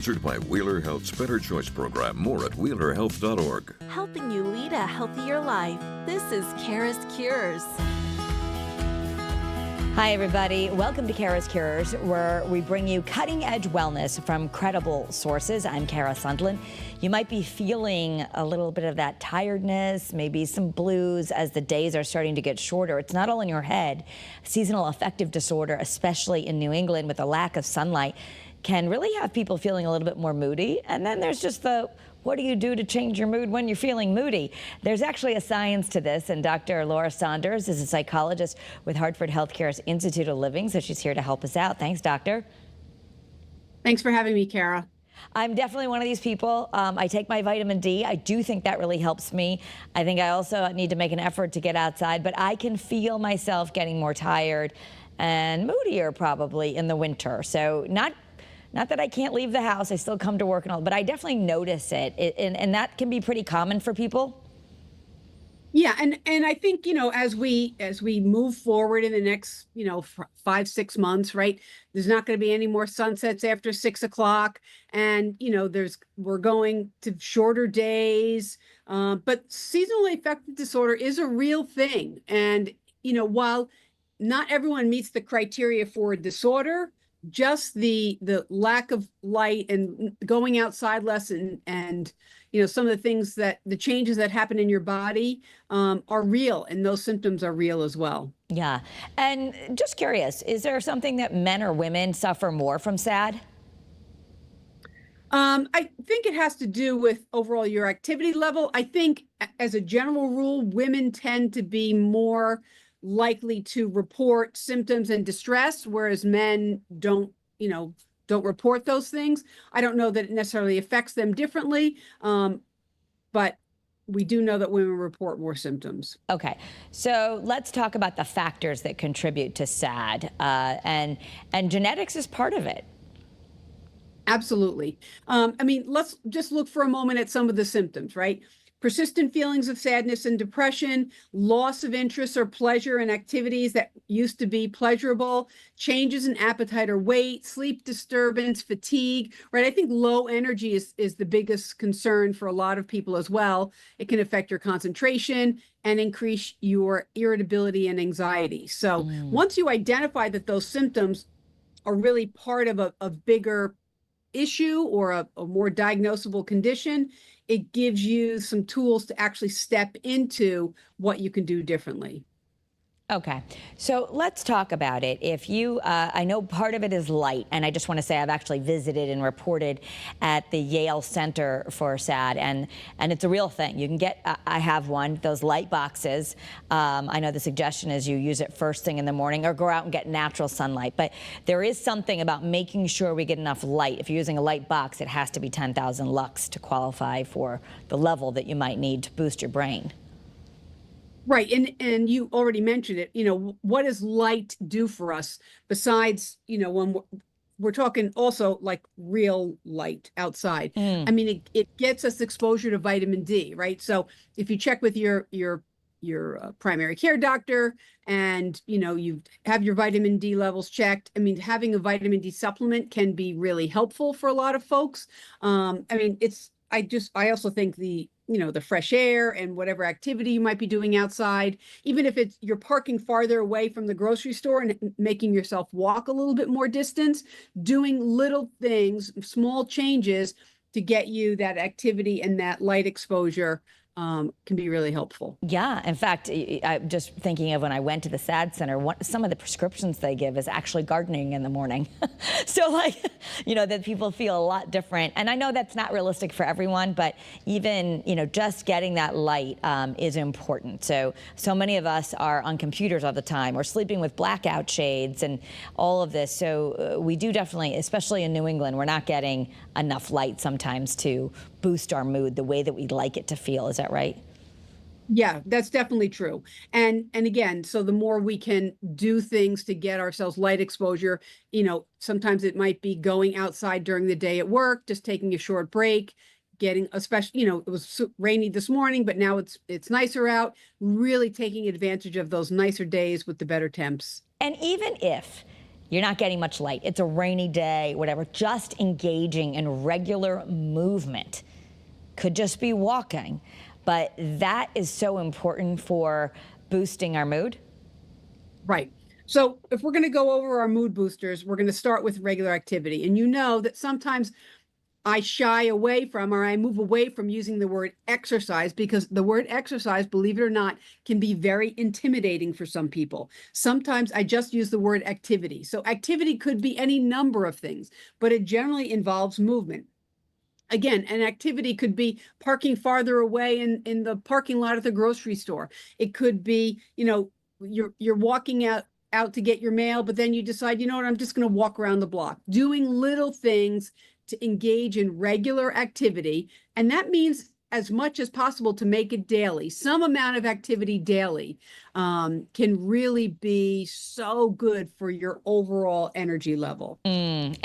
Sponsored by Wheeler Health's Better Choice program. More at wheelerhealth.org. Helping you lead a healthier life. This is CURES. Hi, everybody. Welcome to CURES, where we bring you cutting-edge wellness from credible sources. I'm Kara Sundlin. You might be feeling a little bit of that tiredness, maybe some blues as the days are starting to get shorter. It's not all in your head. Seasonal affective disorder, especially in New England with a lack of sunlight, can really have people feeling a little bit more moody. And then there's just the, what do you do to change your mood when you're feeling moody? There's actually a science to this, and Dr. Laura Saunders is a psychologist with Hartford Healthcare's Institute of Living, so she's here to help us out. Thanks, doctor. Thanks for having me, Kara. I'm definitely one of these people. I take my vitamin D. I do think that really helps me. I think I also need to make an effort to get outside, but I can feel myself getting more tired and moodier probably in the winter. So not that I can't leave the house, I still come to work and all, but I definitely notice it, and that can be pretty common for people. Yeah, and I think, as we move forward in the next, 5-6 months, right? There's not going to be any more sunsets after 6 o'clock, and we're going to shorter days. But seasonal affective disorder is a real thing, and while not everyone meets the criteria for a disorder, just the lack of light and going outside less and some of the things the changes that happen in your body are real, and those symptoms are real as well. Yeah. And just curious, is there something that men or women suffer more from SAD? I think it has to do with overall your activity level. I think as a general rule, women tend to be more likely to report symptoms and distress, whereas men don't report those things. I don't know that it necessarily affects them differently, but we do know that women report more symptoms. Okay, so let's talk about the factors that contribute to SAD, and genetics is part of it. Absolutely. Let's just look for a moment at some of the symptoms, right? Persistent feelings of sadness and depression, loss of interest or pleasure in activities that used to be pleasurable, changes in appetite or weight, sleep disturbance, fatigue, right? I think low energy is the biggest concern for a lot of people as well. It can affect your concentration and increase your irritability and anxiety. So once you identify that those symptoms are really part of a bigger issue or a more diagnosable condition, it gives you some tools to actually step into what you can do differently. Okay, so let's talk about it. If you, I know part of it is light, and I just want to say I've actually visited and reported at the Yale Center for SAD, and it's a real thing. You can get, I have one, those light boxes. I know the suggestion is you use it first thing in the morning or go out and get natural sunlight, but there is something about making sure we get enough light. If you're using a light box, it has to be 10,000 lux to qualify for the level that you might need to boost your brain. Right. And you already mentioned it, what does light do for us besides, when we're talking also like real light outside. It gets us exposure to vitamin D, right? So if you check with your primary care doctor and, you have your vitamin D levels checked, having a vitamin D supplement can be really helpful for a lot of folks. I also think the fresh air and whatever activity you might be doing outside, even if you're parking farther away from the grocery store and making yourself walk a little bit more distance, doing little things, small changes to get you that activity and that light exposure can be really helpful. Yeah, in fact, I'm just thinking of when I went to the SAD Center, some of the prescriptions they give is actually gardening in the morning. So that people feel a lot different. And I know that's not realistic for everyone, but even, just getting that light is important. So many of us are on computers all the time or sleeping with blackout shades and all of this. So we do definitely, especially in New England, we're not getting enough light sometimes to boost our mood the way that we'd like it to feel. Is that right? Yeah, that's definitely true. And again, so the more we can do things to get ourselves light exposure, sometimes it might be going outside during the day at work, just taking a short break, getting, especially, it was rainy this morning, but now it's nicer out, really taking advantage of those nicer days with the better temps. And even if You're not getting much light. It's a rainy day, whatever. Just engaging in regular movement. Could just be walking, but that is so important for boosting our mood. Right. So if we're going to go over our mood boosters, we're going to start with regular activity. And you know that sometimes I shy away from, or I move away from using the word exercise, because the word exercise, believe it or not, can be very intimidating for some people. Sometimes I just use the word activity. So activity could be any number of things, but it generally involves movement. Again, an activity could be parking farther away in the parking lot at the grocery store. It could be, you're walking out to get your mail, but then you decide, you know what, I'm just going to walk around the block. Doing little things to engage in regular activity. And that means as much as possible to make it daily. Some amount of activity daily can really be so good for your overall energy level. And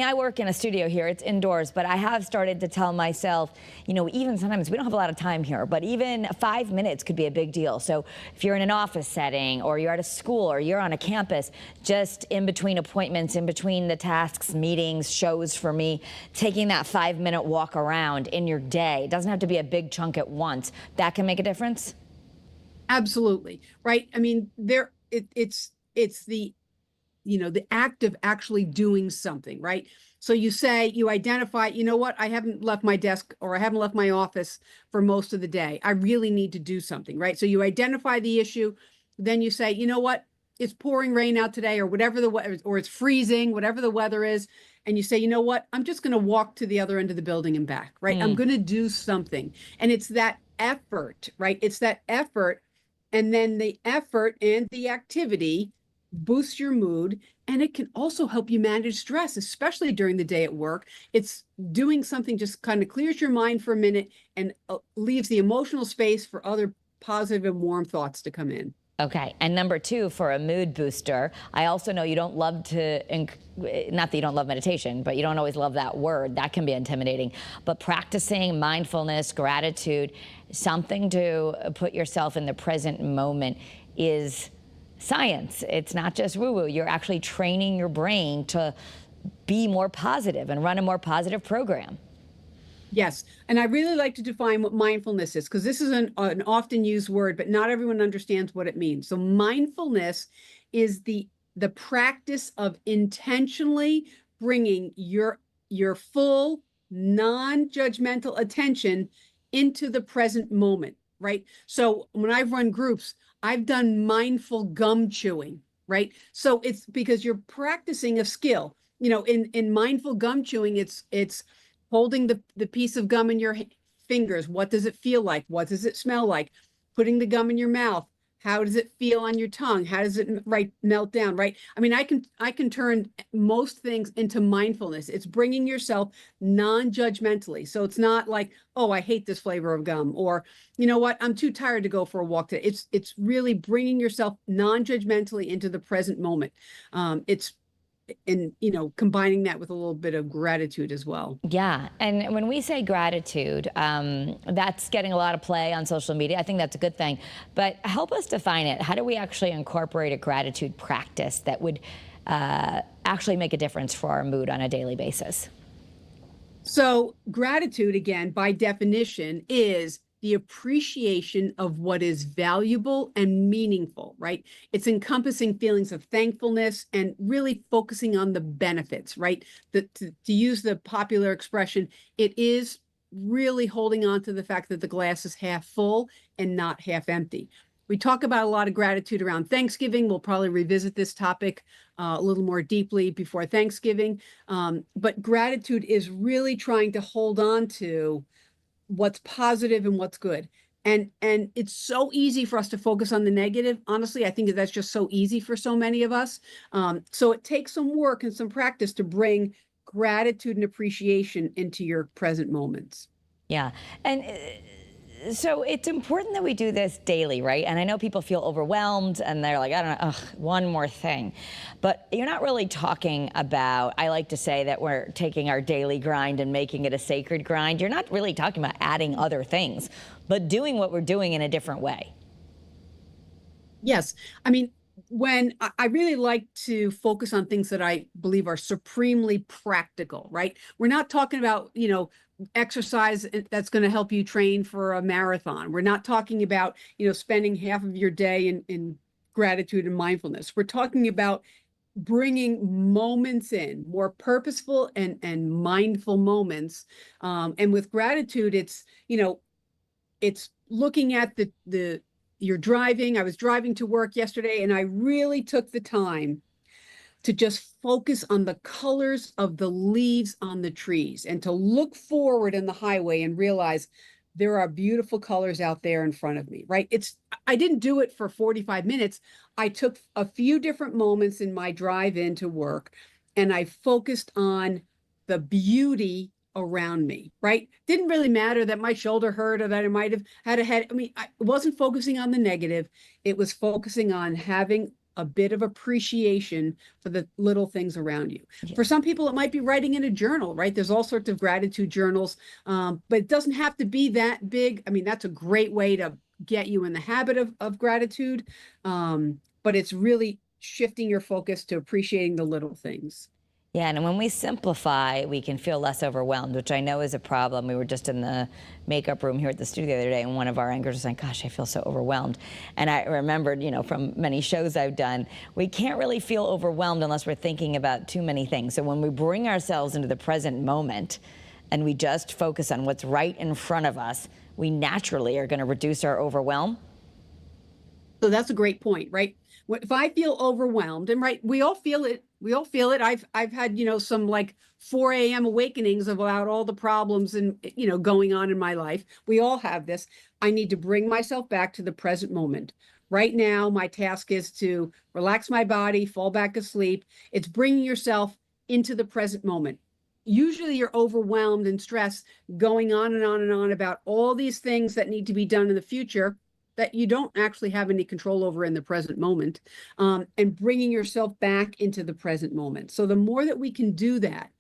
I work in a studio here, it's indoors, but I have started to tell myself, even sometimes we don't have a lot of time here, but even 5 minutes could be a big deal. So if you're in an office setting, or you're at a school, or you're on a campus, just in between appointments, in between the tasks, meetings, shows for me, taking that 5-minute walk around in your day, it doesn't have to be a big chunk at once. That can make a difference? Absolutely. Right. I mean, it's the the act of actually doing something, right? So you identify, you know what, I haven't left my desk, or I haven't left my office for most of the day. I really need to do something, right? So you identify the issue, then you say, you know what, it's pouring rain out today, or whatever the weather, or it's freezing, whatever the weather is. And you say, you know what, I'm just going to walk to the other end of the building and back, right? I'm going to do something. And it's that effort, right? It's that effort. And then the effort and the activity boosts your mood, and it can also help you manage stress, especially during the day at work. It's doing something just kind of clears your mind for a minute and leaves the emotional space for other positive and warm thoughts to come in. Okay, and number 2, for a mood booster, I also know you don't love to, not that you don't love meditation, but you don't always love that word. That can be intimidating. But practicing mindfulness, gratitude, something to put yourself in the present moment is science. It's not just woo-woo. You're actually training your brain to be more positive and run a more positive program. Yes. And I really like to define what mindfulness is, because this is an often used word, but not everyone understands what it means. So mindfulness is the practice of intentionally bringing your full non-judgmental attention into the present moment, right? So when I've run groups, I've done mindful gum chewing, right? So it's because you're practicing a skill. In mindful gum chewing, it's holding the piece of gum in your fingers. What does it feel like? What does it smell like? Putting the gum in your mouth. How does it feel on your tongue? How does it melt down, right? I mean, I can turn most things into mindfulness. It's bringing yourself non-judgmentally. So it's not like, oh, I hate this flavor of gum, or, you know what, I'm too tired to go for a walk today. It's really bringing yourself non-judgmentally into the present moment. And combining that with a little bit of gratitude as well. Yeah, and when we say gratitude, that's getting a lot of play on social media. I think that's a good thing, but help us define it. How do we actually incorporate a gratitude practice that would actually make a difference for our mood on a daily basis? So gratitude, again, by definition, is the appreciation of what is valuable and meaningful, right? It's encompassing feelings of thankfulness and really focusing on the benefits, right? To use the popular expression, it is really holding on to the fact that the glass is half full and not half empty. We talk about a lot of gratitude around Thanksgiving. We'll probably revisit this topic a little more deeply before Thanksgiving. But gratitude is really trying to hold on to what's positive and what's good. And it's so easy for us to focus on the negative. Honestly, I think that's just so easy for so many of us. So it takes some work and some practice to bring gratitude and appreciation into your present moments. Yeah. And so it's important that we do this daily, right? And I know people feel overwhelmed and they're like, I don't know, one more thing. But you're not really talking about, I like to say that we're taking our daily grind and making it a sacred grind. You're not really talking about adding other things, but doing what we're doing in a different way. Yes. I mean, when I really like to focus on things that I believe are supremely practical, right? We're not talking about, exercise that's going to help you train for a marathon. We're not talking about, spending half of your day in gratitude and mindfulness. We're talking about bringing moments in, more purposeful and mindful moments. And with gratitude, it's looking at you're driving. I was driving to work yesterday, and I really took the time to just focus on the colors of the leaves on the trees and to look forward in the highway and realize there are beautiful colors out there in front of me, right? I didn't do it for 45 minutes. I took a few different moments in my drive into work, and I focused on the beauty around me, right? Didn't really matter that my shoulder hurt or that I might have had a head. I mean, I wasn't focusing on the negative. It was focusing on having a bit of appreciation for the little things around you. Yeah. For some people, it might be writing in a journal, right? There's all sorts of gratitude journals, but it doesn't have to be that big. I mean, that's a great way to get you in the habit of gratitude, but it's really shifting your focus to appreciating the little things. Yeah, and when we simplify, we can feel less overwhelmed, which I know is a problem. We were just in the makeup room here at the studio the other day, and one of our anchors was saying, gosh, I feel so overwhelmed. And I remembered, from many shows I've done, we can't really feel overwhelmed unless we're thinking about too many things. So when we bring ourselves into the present moment and we just focus on what's right in front of us, we naturally are going to reduce our overwhelm. So that's a great point, right? If I feel overwhelmed, and right, we all feel it. We all feel it. I've had, some like 4 a.m. awakenings about all the problems and, going on in my life. We all have this. I need to bring myself back to the present moment. Right now, my task is to relax my body, fall back asleep. It's bringing yourself into the present moment. Usually you're overwhelmed and stressed, going on and on and on about all these things that need to be done in the future that you don't actually have any control over in the present moment, and bringing yourself back into the present moment. So the more that we can do that,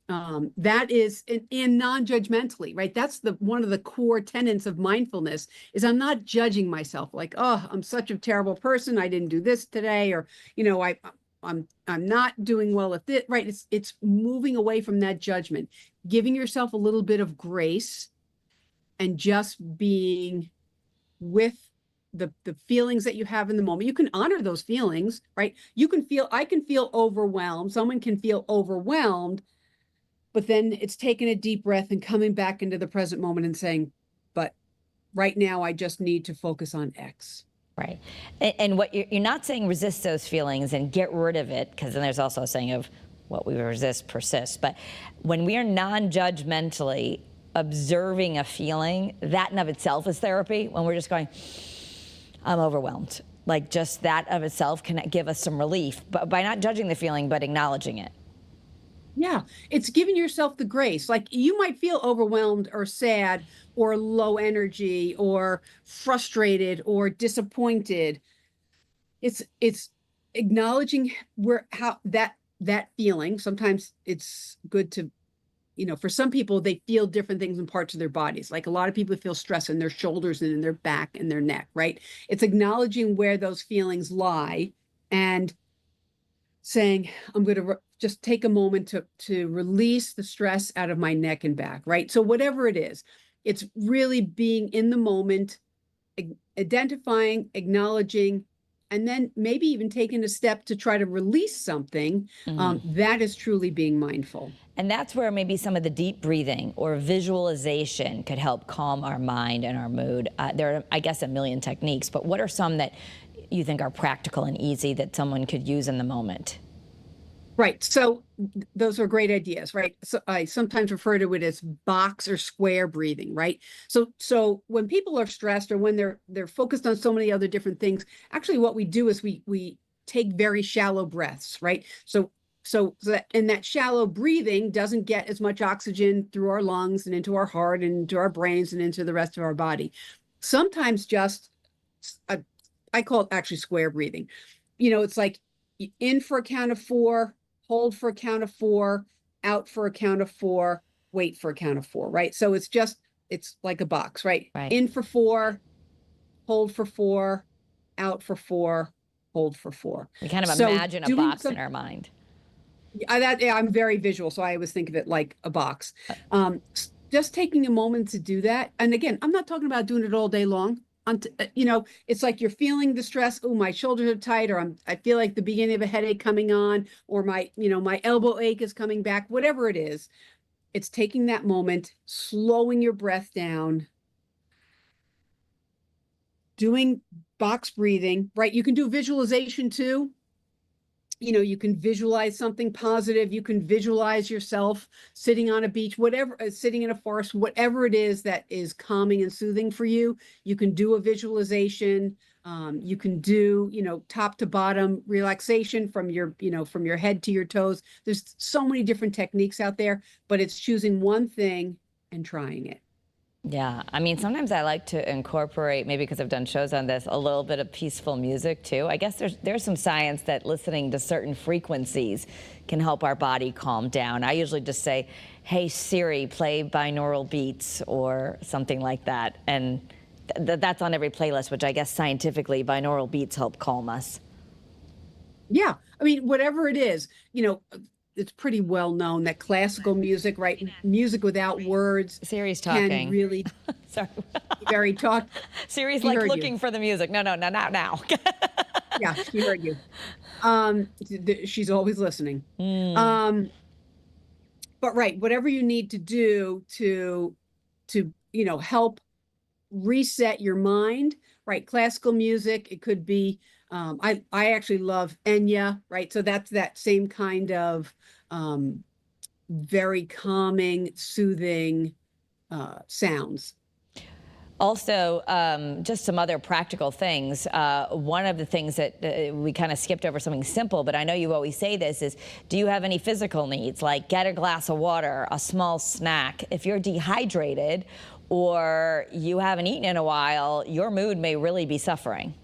that is, and non-judgmentally, right? That's one of the core tenets of mindfulness is I'm not judging myself like, oh, I'm such a terrible person. I didn't do this today, or, I'm not doing well at this, right? It's moving away from that judgment, giving yourself a little bit of grace and just being with the feelings that you have in the moment. You can honor those feelings, right? I can feel overwhelmed. Someone can feel overwhelmed, but then it's taking a deep breath and coming back into the present moment and saying, but right now I just need to focus on X. Right. And what you're not saying resist those feelings and get rid of it, because then there's also a saying of what we resist persists. But when we are non-judgmentally observing a feeling, that in of itself is therapy. When we're just going, I'm overwhelmed. Like just that of itself can give us some relief, but by not judging the feeling, but acknowledging it. Yeah, it's giving yourself the grace. Like you might feel overwhelmed or sad or low energy or frustrated or disappointed. It's acknowledging how that feeling. Sometimes it's good to, for some people, they feel different things in parts of their bodies. Like a lot of people feel stress in their shoulders and in their back and their neck, right? It's acknowledging where those feelings lie and saying, I'm going to just take a moment to release the stress out of my neck and back, right? So whatever it is, it's really being in the moment, identifying, acknowledging, and then maybe even taking a step to try to release something. That is truly being mindful. And that's where maybe some of the deep breathing or visualization could help calm our mind and our mood. There are, I guess, a million techniques, but what are some that you think are practical and easy that someone could use in the moment? Right. So those are great ideas, right? So I sometimes refer to it as box or square breathing, right? So when people are stressed or when they're focused on so many other different things, actually what we do is we take very shallow breaths, right? So that shallow breathing doesn't get as much oxygen through our lungs and into our heart and into our brains and into the rest of our body. Sometimes just, I call it actually square breathing. It's like in for a count of 4, hold for a count of 4, out for a count of 4, wait for a count of 4, right? So it's like a box, right? Right. In for 4, hold for 4, out for 4, We kind of So imagine a doing box in our mind. I'm very visual, so I always think of it like a box. Just taking a moment to do that. And again, I'm not talking about doing it all day long. It's like you're feeling the stress. Oh, my shoulders are tight, or I feel like the beginning of a headache coming on, or my elbow ache is coming back, whatever it is. It's taking that moment, slowing your breath down, doing box breathing, right? You can do visualization too. You can visualize something positive. You can visualize yourself sitting on a beach, whatever, sitting in a forest, whatever it is that is calming and soothing for you. You can do a visualization. You can do, top to bottom relaxation from your head to your toes. There's so many different techniques out there, but it's choosing one thing and trying it. Yeah, I mean, sometimes I like to incorporate, maybe because I've done shows on this, a little bit of peaceful music too. I guess there's some science that listening to certain frequencies can help our body calm down. I usually just say, hey Siri, play binaural beats or something like that. And that's on every playlist, which I guess scientifically binaural beats help calm us. Yeah, I mean, whatever it is, it's pretty well known that classical music, right? Music without words Siri's can talking. really Sorry. very talk. Siri's She like heard looking you. for the music. No, not now. Yeah, she heard you. She's always listening. But right, whatever you need to do to help reset your mind, right? Classical music, it could be I actually love Enya, right? So that's that same kind of very calming, soothing sounds. Also, just some other practical things. One of the things that we kind of skipped over, something simple, but I know you always say this, is do you have any physical needs, like get a glass of water, a small snack? If you're dehydrated or you haven't eaten in a while, your mood may really be suffering.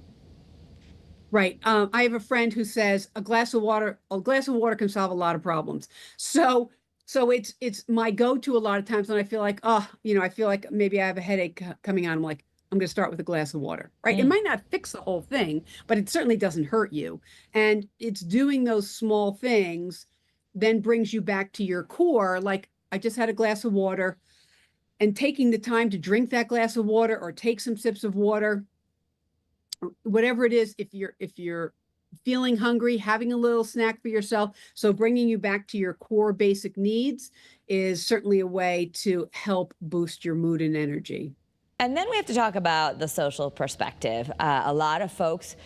Right. I have a friend who says a glass of water can solve a lot of problems. So it's my go-to a lot of times when I feel like, I feel like maybe I have a headache coming on. I'm like, I'm going to start with a glass of water, right? It might not fix the whole thing, but it certainly doesn't hurt you. And it's doing those small things then brings you back to your core. Like, I just had a glass of water, and taking the time to drink that glass of water or take some sips of water, whatever it is, if you're feeling hungry, having a little snack for yourself. So bringing you back to your core basic needs is certainly a way to help boost your mood and energy. And then we have to talk about the social perspective. A lot of folks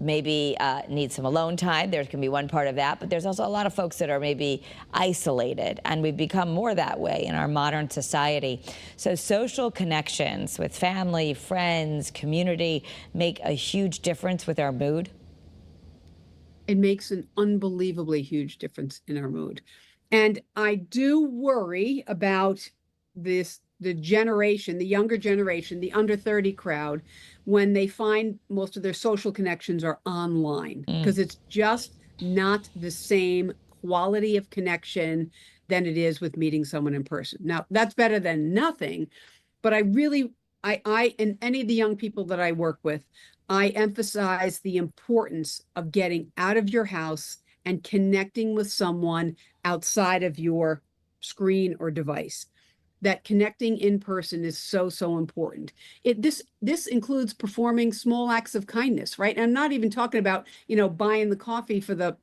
maybe need some alone time. There can be one part of that, but there's also a lot of folks that are maybe isolated, and we've become more that way in our modern society. So social connections with family, friends, community make a huge difference with our mood. It makes an unbelievably huge difference in our mood. And I do worry about the younger generation, the under 30 crowd, when they find most of their social connections are online, because it's just not the same quality of connection than it is with meeting someone in person. Now, that's better than nothing, but and any of the young people that I work with, I emphasize the importance of getting out of your house and connecting with someone outside of your screen or device. That connecting in person is so, so important. This includes performing small acts of kindness, right? And I'm not even talking about, buying the coffee for the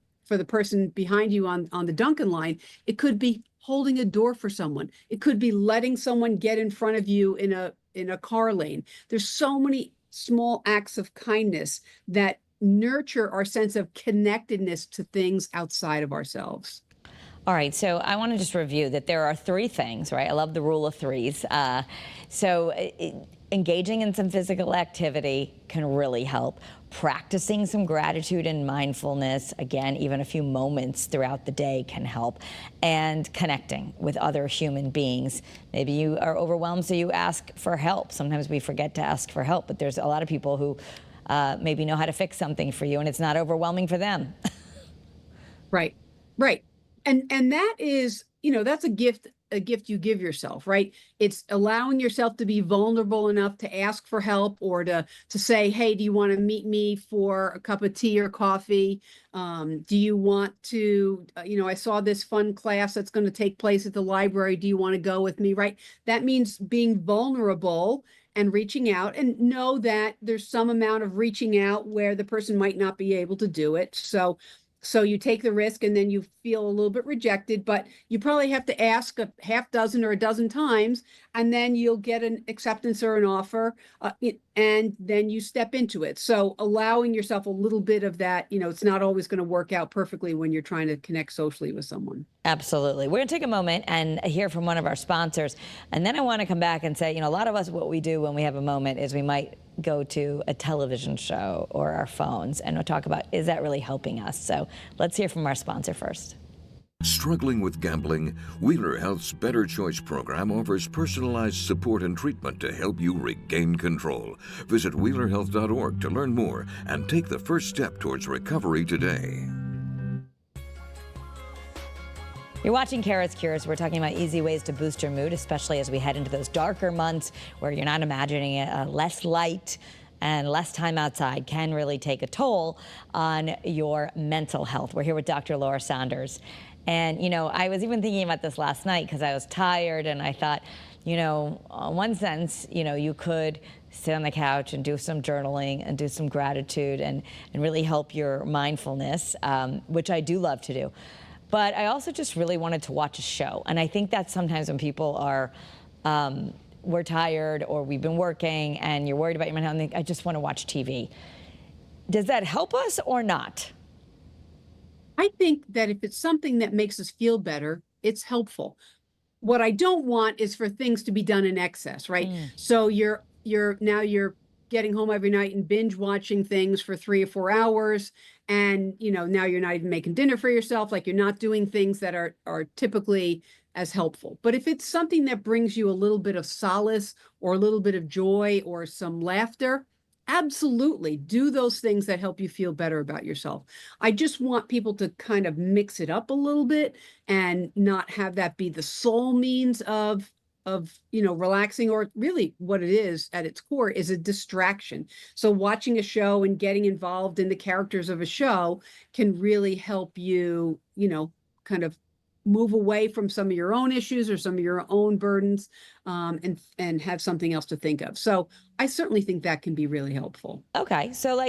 person behind you on the Dunkin' line. It could be holding a door for someone. It could be letting someone get in front of you in a car lane. There's so many small acts of kindness that nurture our sense of connectedness to things outside of ourselves. All right, so I want to just review that there are 3 things, right? I love the rule of 3s. Engaging in some physical activity can really help. Practicing some gratitude and mindfulness, again, even a few moments throughout the day can help. And connecting with other human beings. Maybe you are overwhelmed, so you ask for help. Sometimes we forget to ask for help, but there's a lot of people who maybe know how to fix something for you, and it's not overwhelming for them. Right. And that is, that's a gift a gift you give yourself, right? It's allowing yourself to be vulnerable enough to ask for help, or to say, hey, do you want to meet me for a cup of tea or coffee? Do you want to, I saw this fun class that's going to take place at the library. Do you want to go with me, right? That means being vulnerable and reaching out, and know that there's some amount of reaching out where the person might not be able to do it. So you take the risk, and then you feel a little bit rejected, but you probably have to ask a half dozen or a dozen times, and then you'll get an acceptance or an offer, and then you step into it. So allowing yourself a little bit of that, it's not always going to work out perfectly when you're trying to connect socially with someone. Absolutely. We're going to take a moment and hear from one of our sponsors. And then I want to come back and say, a lot of us, what we do when we have a moment is we might go to a television show or our phones, and we'll talk about, is that really helping us? So let's hear from our sponsor first. Struggling with gambling? Wheeler Health's Better Choice program offers personalized support and treatment to help you regain control. Visit WheelerHealth.org to learn more and take the first step towards recovery today. You're watching CURES. We're talking about easy ways to boost your mood, especially as we head into those darker months where you're not imagining it. Less light and less time outside can really take a toll on your mental health. We're here with Dr. Laura Saunders. And, I was even thinking about this last night because I was tired, and I thought, in one sense, you could sit on the couch and do some journaling and do some gratitude and really help your mindfulness, which I do love to do. But I also just really wanted to watch a show. And I think that sometimes when people are, we're tired or we've been working and you're worried about your mental health, I just want to watch TV. Does that help us or not? I think that if it's something that makes us feel better, it's helpful. What I don't want is for things to be done in excess, right? So you're getting home every night and binge watching things for 3 or 4 hours. And, now you're not even making dinner for yourself. Like, you're not doing things that are typically as helpful. But if it's something that brings you a little bit of solace or a little bit of joy or some laughter, absolutely do those things that help you feel better about yourself. I just want people to kind of mix it up a little bit and not have that be the sole means of relaxing, or really what it is at its core is a distraction. So watching a show and getting involved in the characters of a show can really help you, kind of move away from some of your own issues or some of your own burdens, and have something else to think of. So I certainly think that can be really helpful. Okay. So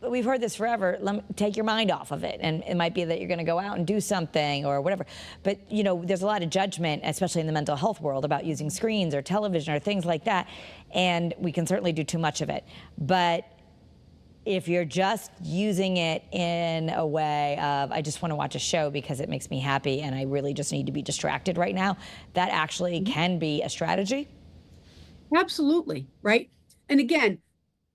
we've heard this forever. Take your mind off of it. And it might be that you're going to go out and do something or whatever. But, there's a lot of judgment, especially in the mental health world, about using screens or television or things like that. And we can certainly do too much of it. But if you're just using it in a way of, I just want to watch a show because it makes me happy and I really just need to be distracted right now, that actually can be a strategy. Absolutely. Right. And again,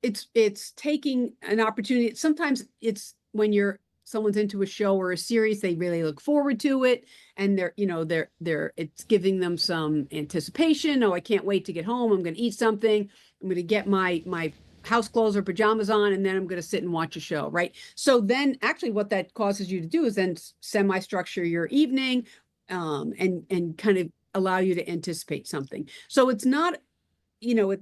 it's taking an opportunity. Sometimes it's when someone's into a show or a series, they really look forward to it, and it's giving them some anticipation. Oh, I can't wait to get home. I'm going to eat something. I'm going to get my house clothes or pajamas on, and then I'm going to sit and watch a show, right? So then actually what that causes you to do is then semi-structure your evening, and kind of allow you to anticipate something. So it's not,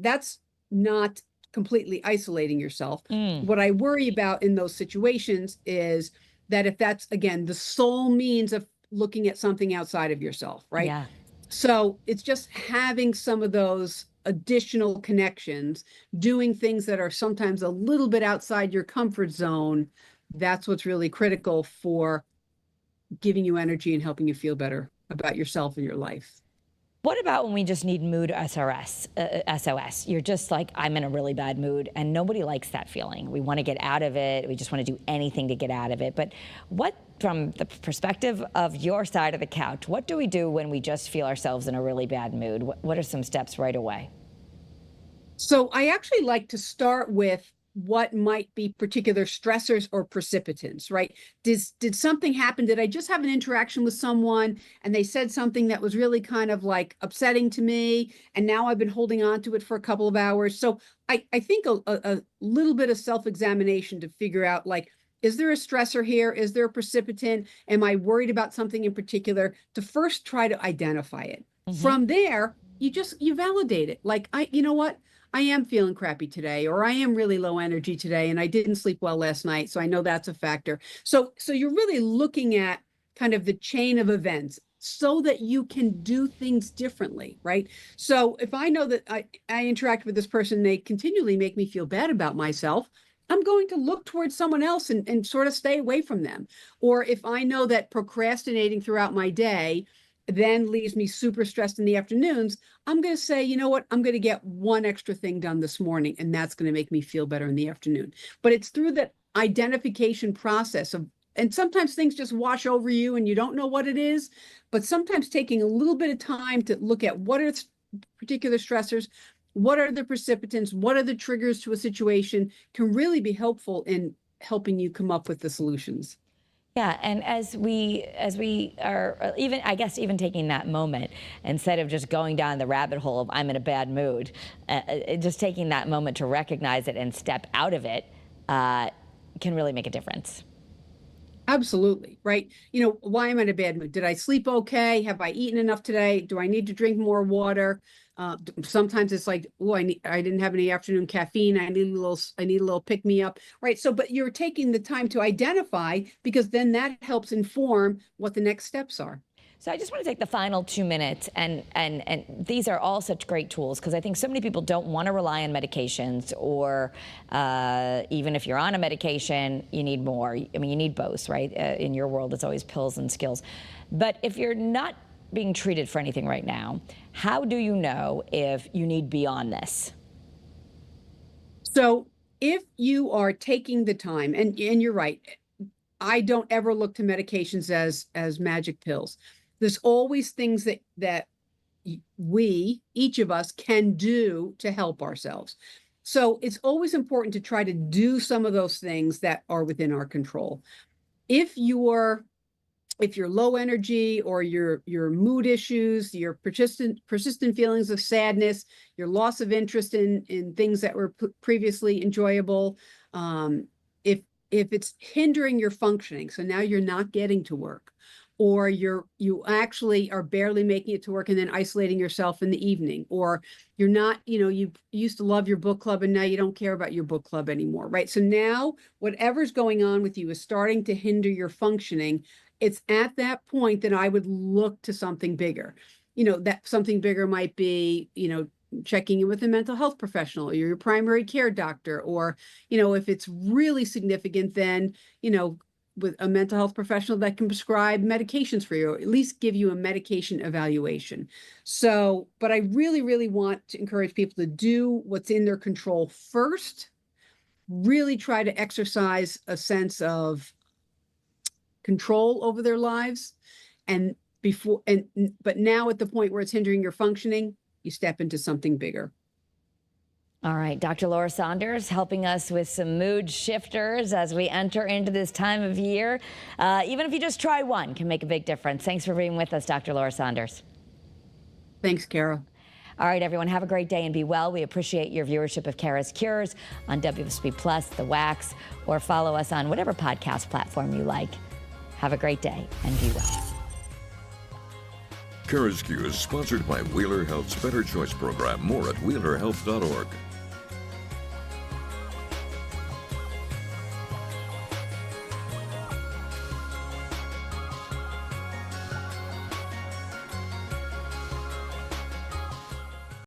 that's not completely isolating yourself. What I worry about in those situations is that if that's, again, the sole means of looking at something outside of yourself, right? Yeah. So it's just having some of those additional connections, doing things that are sometimes a little bit outside your comfort zone. That's what's really critical for giving you energy and helping you feel better about yourself and your life. What about when we just need mood SOS? You're just like, I'm in a really bad mood, and nobody likes that feeling. We want to get out of it. We just want to do anything to get out of it. But what, from the perspective of your side of the couch, what do we do when we just feel ourselves in a really bad mood? What are some steps right away? So I actually like to start with what might be particular stressors or precipitants, right? Did something happen? Did I just have an interaction with someone and they said something that was really kind of like upsetting to me, and now I've been holding on to it for a couple of hours? So I think a little bit of self-examination to figure out, like, is there a stressor here? Is there a precipitant? Am I worried about something in particular? To first try to identify it. From there, you validate it. Like, you know what? I am feeling crappy today, or I am really low energy today, and I didn't sleep well last night, so I know that's a factor. So you're really looking at kind of the chain of events so that you can do things differently, right? So if I know that I interact with this person, they continually make me feel bad about myself, I'm going to look towards someone else and sort of stay away from them. Or if I know that procrastinating throughout my day then leaves me super stressed in the afternoons, I'm going to say, you know what, I'm going to get one extra thing done this morning, and that's going to make me feel better in the afternoon. But it's through that identification process of, and sometimes things just wash over you and you don't know what it is, but sometimes taking a little bit of time to look at what are particular stressors, what are the precipitants, what are the triggers to a situation can really be helpful in helping you come up with the solutions. Yeah, and as we are even, I guess, even taking that moment instead of just going down the rabbit hole of I'm in a bad mood, just taking that moment to recognize it and step out of it can really make a difference. Absolutely, right? You know, why am I in a bad mood? Did I sleep okay? Have I eaten enough today? Do I need to drink more water? Sometimes it's like, oh, I didn't have any afternoon caffeine. I need a little pick me up, right? So, but you're taking the time to identify, because then that helps inform what the next steps are. So I just want to take the final 2 minutes, and these are all such great tools, because I think so many people don't want to rely on medications, or even if you're on a medication, you need more. I mean, you need both, right? In your world, it's always pills and skills. But if you're not being treated for anything right now, how do you know if you need beyond this? So if you are taking the time, and you're right, I don't ever look to medications as magic pills. There's always things that we, each of us, can do to help ourselves. So it's always important to try to do some of those things that are within our control. If you're low energy, or your mood issues, your persistent feelings of sadness, your loss of interest in things that were previously enjoyable, if it's hindering your functioning, so now you're not getting to work, or you actually are barely making it to work and then isolating yourself in the evening, or you're not, you used to love your book club and now you don't care about your book club anymore, right? So now whatever's going on with you is starting to hinder your functioning. It's at that point that I would look to something bigger. That something bigger might be, checking in with a mental health professional, or your primary care doctor, or, if it's really significant, then, with a mental health professional that can prescribe medications for you, or at least give you a medication evaluation. So, but I really, really want to encourage people to do what's in their control first, really try to exercise a sense of control over their lives, but now at the point where it's hindering your functioning, you step into something bigger. All right, Dr. Laura Saunders helping us with some mood shifters as we enter into this time of year. Even if you just try one, can make a big difference. Thanks for being with us, Dr. Laura Saunders. Thanks, Kara. All right, everyone, have a great day and be well. We appreciate your viewership of Kara's Cures on WFSB Plus, The Wax, or follow us on whatever podcast platform you like. Have a great day and be well. CURES, sponsored by Wheeler Health's Better Choice program. More at wheelerhealth.org.